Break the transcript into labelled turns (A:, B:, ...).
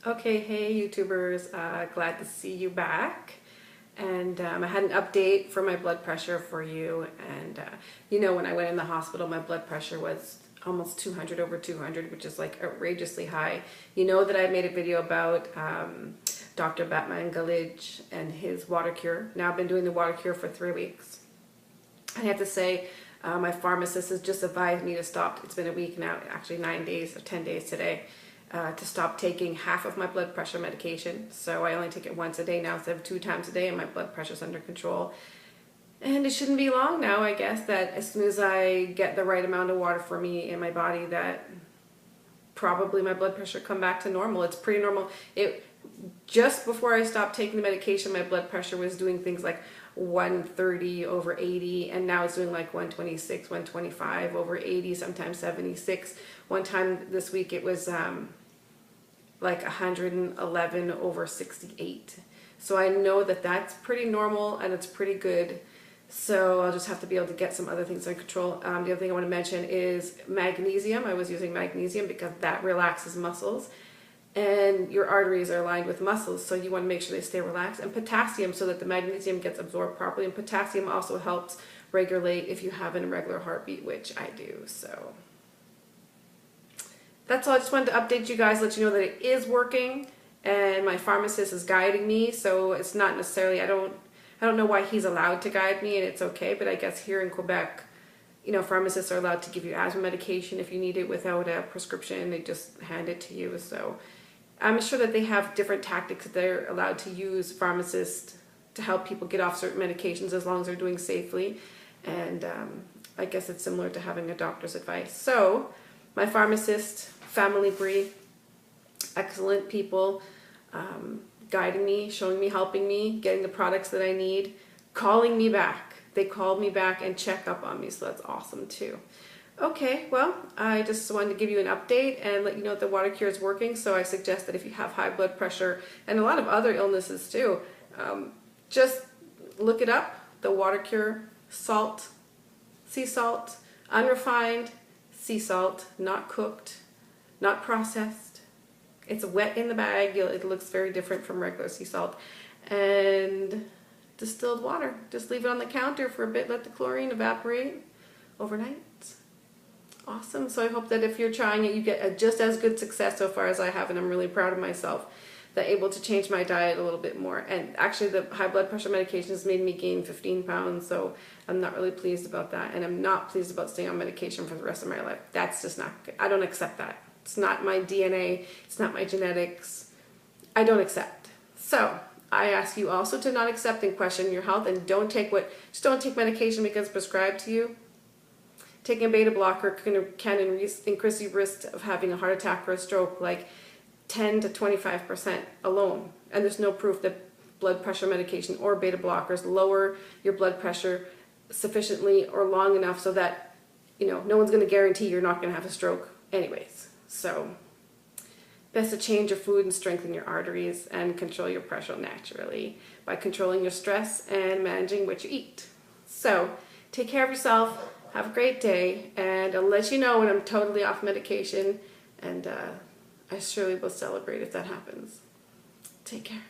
A: Okay, hey YouTubers, glad to see you back. And I had an update for my blood pressure for you. And you know, when I went in the hospital, my blood pressure was almost 200 over 200, which is like outrageously high. You know that I made a video about Dr. Batman Galij and his water cure. Now I've been doing the water cure for 3 weeks. I have to say, my pharmacist has just advised me to stop. It's been a week now, actually 9 days or 10 days today. To stop taking half of my blood pressure medication. So I only take it once a day now instead of 2 times a day, and my blood pressure's under control. And it shouldn't be long now, I guess, that as soon as I get the right amount of water for me in my body, that probably my blood pressure come back to normal. It's pretty normal. Just before I stopped taking the medication, my blood pressure was doing things like 130 over 80, and now it's doing like 126, 125 over 80, sometimes 76. One time this week it was like 111 over 68. So I know that that's pretty normal and it's pretty good. So I'll just have to be able to get some other things under control. The other thing I want to mention is magnesium. I was using magnesium because that relaxes muscles. And your arteries are aligned with muscles, so you want to make sure they stay relaxed. And potassium, so that the magnesium gets absorbed properly. And potassium also helps regulate if you have an irregular heartbeat, which I do. So that's all. I just wanted to update you guys, let you know that it is working, and my pharmacist is guiding me. So it's not necessarily, I don't know why he's allowed to guide me, and it's okay. But I guess here in Quebec, you know, pharmacists are allowed to give you asthma medication if you need it without a prescription. They just hand it to you. So I'm sure that they have different tactics that they're allowed to use, pharmacists, to help people get off certain medications as long as they're doing safely. And I guess it's similar to having a doctor's advice. So my pharmacist, family Brie, excellent people, guiding me, showing me, helping me, getting the products that I need, calling me back. They called me back and check up on me, so that's awesome too. Okay, well, I just wanted to give you an update and let you know that the water cure is working. So I suggest that if you have high blood pressure and a lot of other illnesses too, just look it up. The water cure, salt, sea salt, unrefined sea salt, not cooked, not processed. It's wet in the bag. It looks very different from regular sea salt. And distilled water. Just leave it on the counter for a bit. Let the chlorine evaporate overnight. Awesome. So I hope that if you're trying it, you get just as good success so far as I have, and I'm really proud of myself that able to change my diet a little bit more. And actually the high blood pressure medication has made me gain 15 pounds, so I'm not really pleased about that, and I'm not pleased about staying on medication for the rest of my life. That's just not good. I don't accept that. It's not my DNA, it's not my genetics. I don't accept. So I ask you also to not accept and question your health, and just don't take medication because it's prescribed to you. Taking a beta blocker can increase the risk of having a heart attack or a stroke like 10 to 25% alone. And there's no proof that blood pressure medication or beta blockers lower your blood pressure sufficiently or long enough so that, you know, no one's going to guarantee you're not going to have a stroke anyways. So best to change your food and strengthen your arteries and control your pressure naturally by controlling your stress and managing what you eat. So take care of yourself. Have a great day, and I'll let you know when I'm totally off medication, and I surely will celebrate if that happens. Take care.